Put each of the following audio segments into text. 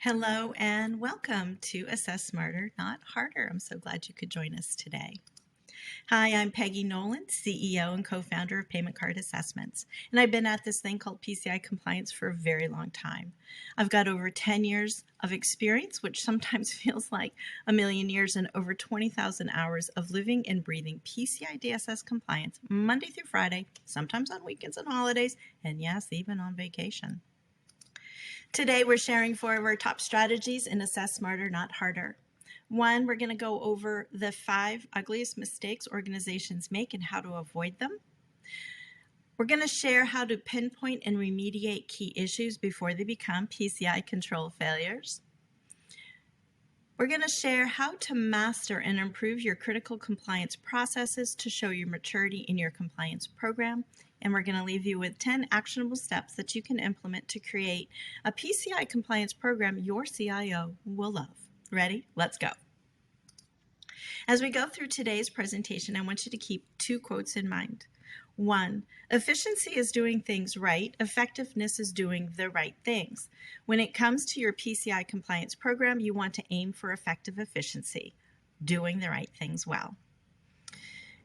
Hello and welcome to Assess Smarter, Not Harder. I'm so glad you could join us today. Hi, I'm Peggy Nolan, CEO and co-founder of Payment Card Assessments, and I've been at this thing called PCI Compliance for a very long time. I've got over 10 years of experience, which sometimes feels like a million years, and over 20,000 hours of living and breathing PCI DSS compliance Monday through Friday, sometimes on weekends and holidays, and yes, even on vacation. Today, we're sharing 4 of our top strategies in Assess Smarter, Not Harder. 1, we're going to go over the 5 ugliest mistakes organizations make and how to avoid them. We're going to share how to pinpoint and remediate key issues before they become PCI control failures. We're going to share how to master and improve your critical compliance processes to show your maturity in your compliance program. And we're going to leave you with 10 actionable steps that you can implement to create a PCI compliance program your CIO will love. Ready? Let's go. As we go through today's presentation, I want you to keep 2 quotes in mind. 1, efficiency is doing things right. Effectiveness is doing the right things. When it comes to your PCI compliance program, you want to aim for effective efficiency, doing the right things well.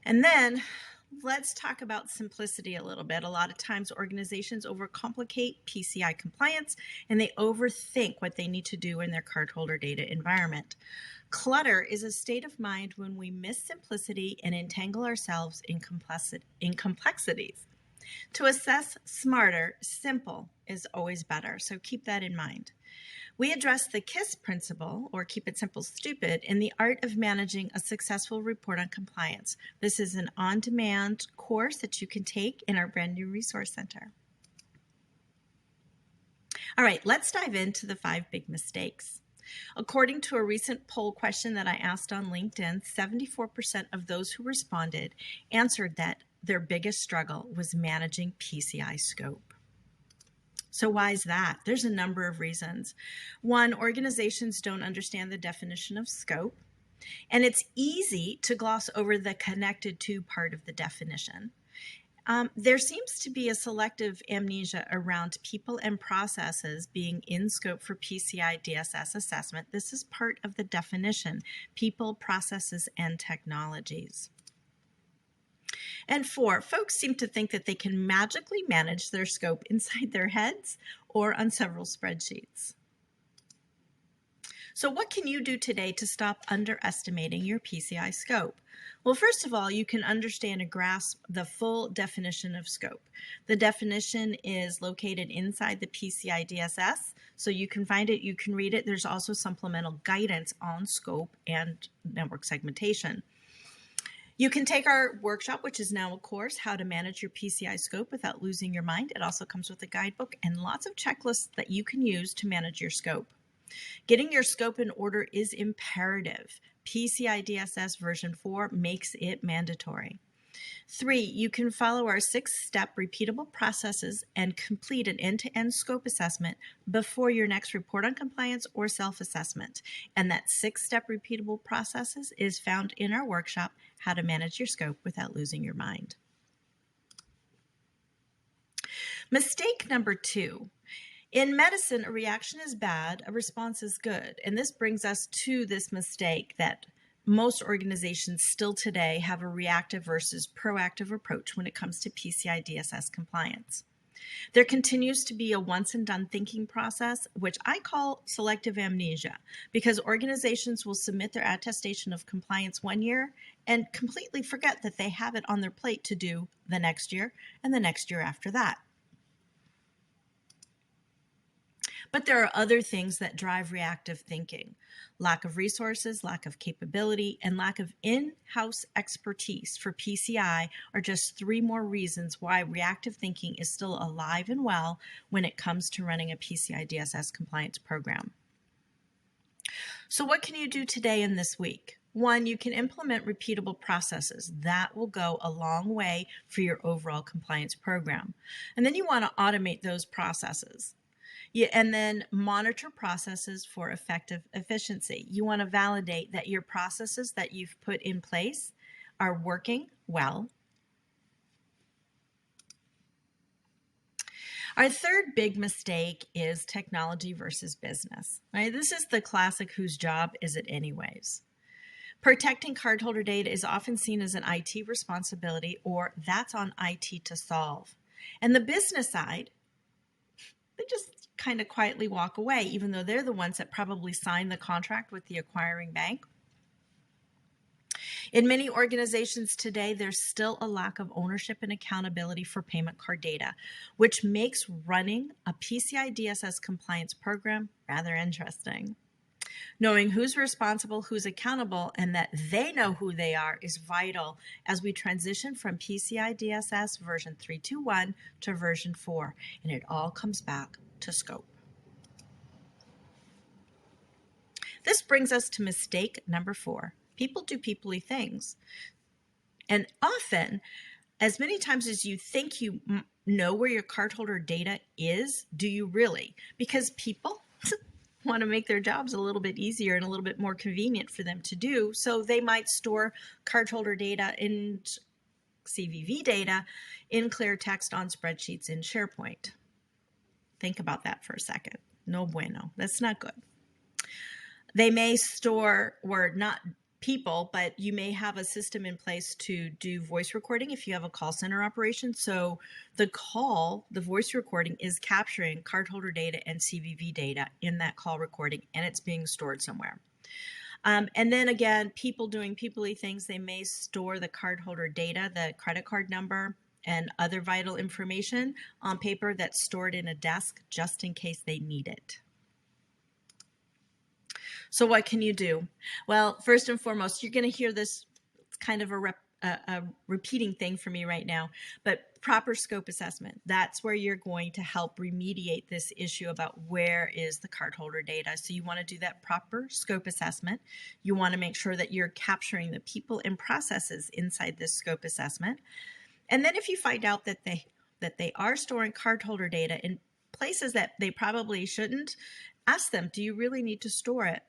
And then let's talk about simplicity a little bit. A lot of times organizations overcomplicate PCI compliance and they overthink what they need to do in their cardholder data environment. Clutter is a state of mind when we miss simplicity and entangle ourselves in complexities. To assess smarter, simple is always better, so keep that in mind. We address the KISS principle, or keep it simple, stupid, in the art of managing a successful report on compliance. This is an on-demand course that you can take in our brand new resource center. All right, let's dive into the 5 big mistakes. According to a recent poll question that I asked on LinkedIn, 74% of those who responded answered that their biggest struggle was managing PCI scope. So why is that? There's a number of reasons. 1, organizations don't understand the definition of scope, and it's easy to gloss over the connected to part of the definition. There seems to be a selective amnesia around people and processes being in scope for PCI DSS assessment. This is part of the definition: people, processes, and technologies. And 4, folks seem to think that they can magically manage their scope inside their heads or on several spreadsheets. So what can you do today to stop underestimating your PCI scope? Well, first of all, you can understand and grasp the full definition of scope. The definition is located inside the PCI DSS, so you can find it, you can read it. There's also supplemental guidance on scope and network segmentation. You can take our workshop, which is now a course, How to Manage Your PCI Scope Without Losing Your Mind. It also comes with a guidebook and lots of checklists that you can use to manage your scope. Getting your scope in order is imperative. PCI DSS version 4 makes it mandatory. 3, you can follow our 6-step repeatable processes and complete an end-to-end scope assessment before your next report on compliance or self-assessment. And that 6-step repeatable processes is found in our workshop, How to Manage Your Scope Without Losing Your Mind. Mistake number 2. In medicine, a reaction is bad, a response is good. And this brings us to this mistake that most organizations still today have a reactive versus proactive approach when it comes to PCI DSS compliance. There continues to be a once and done thinking process, which I call selective amnesia, because organizations will submit their attestation of compliance one year and completely forget that they have it on their plate to do the next year and the next year after that. But there are other things that drive reactive thinking. Lack of resources, lack of capability, and lack of in-house expertise for PCI are just 3 more reasons why reactive thinking is still alive and well when it comes to running a PCI DSS compliance program. So what can you do today and this week? 1, you can implement repeatable processes. That will go a long way for your overall compliance program. And then you want to automate those processes. And then monitor processes for effective efficiency. You want to validate that your processes that you've put in place are working well. Our third big mistake is technology versus business. Right? This is the classic whose job is it anyways? Protecting cardholder data is often seen as an IT responsibility or that's on IT to solve. And the business side, they just kind of quietly walk away, even though they're the ones that probably signed the contract with the acquiring bank. In many organizations today, there's still a lack of ownership and accountability for payment card data, which makes running a PCI DSS compliance program rather interesting. Knowing who's responsible, who's accountable, and that they know who they are is vital as we transition from PCI DSS version 3.2.1 to version 4, and it all comes back to scope. This brings us to mistake number 4. People do people-y things. And often, as many times as you think you know where your cardholder data is, do you really? Because people want to make their jobs a little bit easier and a little bit more convenient for them to do. So they might store cardholder data in CVV data in clear text on spreadsheets in SharePoint. Think about that for a second. No bueno. That's not good. They may store, or not people, but you may have a system in place to do voice recording if you have a call center operation. So the voice recording is capturing cardholder data and CVV data in that call recording, and it's being stored somewhere. And then again, people doing people-y things, they may store the cardholder data, the credit card number, and other vital information on paper that's stored in a desk just in case they need it. So what can you do? Well, first and foremost, you're going to hear this. It's kind of a repeating thing for me right now, but proper scope assessment. That's where you're going to help remediate this issue about where is the cardholder data. So you want to do that proper scope assessment. You want to make sure that you're capturing the people and processes inside this scope assessment. And then if you find out that they are storing cardholder data in places that they probably shouldn't, ask them, do you really need to store it?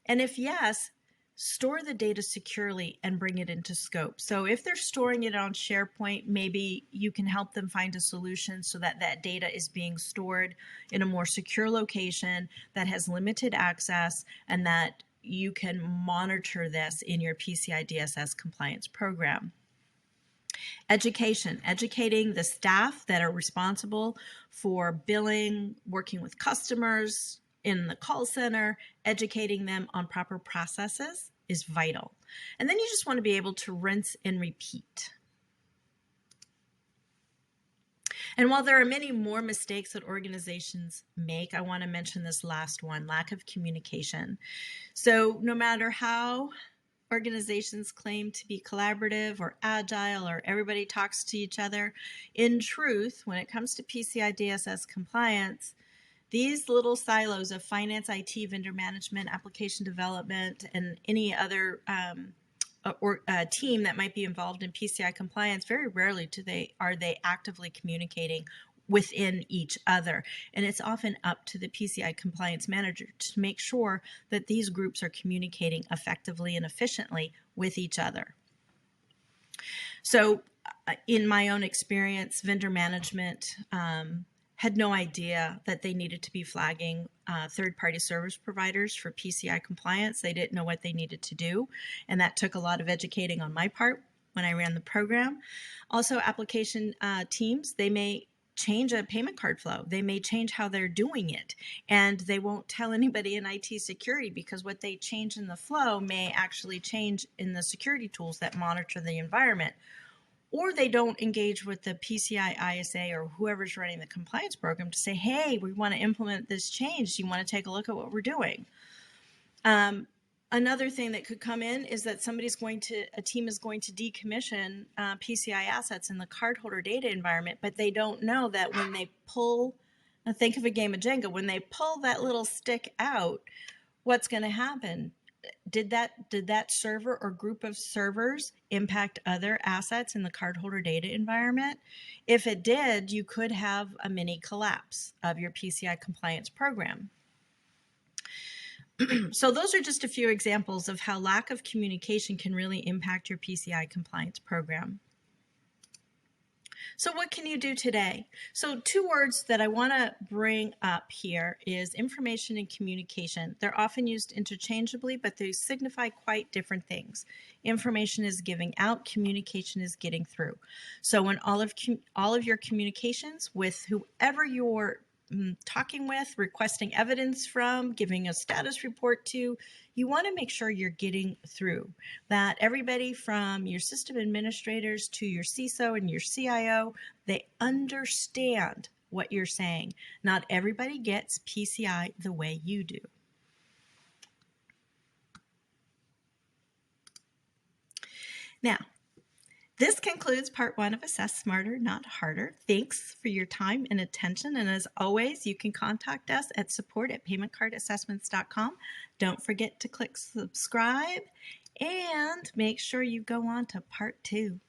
And if yes, store the data securely and bring it into scope. So if they're storing it on SharePoint, maybe you can help them find a solution so that that data is being stored in a more secure location that has limited access and that you can monitor this in your PCI DSS compliance program. Education, educating the staff that are responsible for billing, working with customers in the call center, educating them on proper processes is vital. And then you just want to be able to rinse and repeat. And while there are many more mistakes that organizations make, I want to mention this last one, lack of communication. So no matter how organizations claim to be collaborative or agile or everybody talks to each other, in truth, when it comes to PCI DSS compliance, these little silos of finance, IT, vendor management, application development, and any other team that might be involved in PCI compliance, very rarely are they actively communicating within each other. And it's often up to the PCI compliance manager to make sure that these groups are communicating effectively and efficiently with each other. So in my own experience, vendor management had no idea that they needed to be flagging third-party service providers for PCI compliance. They didn't know what they needed to do, and that took a lot of educating on my part when I ran the program. Also, application teams, they may change a payment card flow. They may change how they're doing it, and they won't tell anybody in IT security because what they change in the flow may actually change in the security tools that monitor the environment. Or they don't engage with the PCI ISA or whoever's running the compliance program to say, hey, we want to implement this change. Do you want to take a look at what we're doing? Another thing that could come in is that a team is going to decommission PCI assets in the cardholder data environment, but they don't know that when they pull, think of a game of Jenga, when they pull that little stick out, what's going to happen? Did that server or group of servers impact other assets in the cardholder data environment? If it did, you could have a mini collapse of your PCI compliance program. So those are just a few examples of how lack of communication can really impact your PCI compliance program. So what can you do today? So two words that I want to bring up here is information and communication. They're often used interchangeably, but they signify quite different things. Information is giving out, communication is getting through. So when all of your communications with whoever you're talking with, requesting evidence from, giving a status report to, you want to make sure you're getting through. That everybody from your system administrators to your CISO and your CIO, they understand what you're saying. Not everybody gets PCI the way you do. Now, this concludes part 1 of Assess Smarter, Not Harder. Thanks for your time and attention. And as always, you can contact us at support@paymentcardassessments.com. Don't forget to click subscribe and make sure you go on to part 2.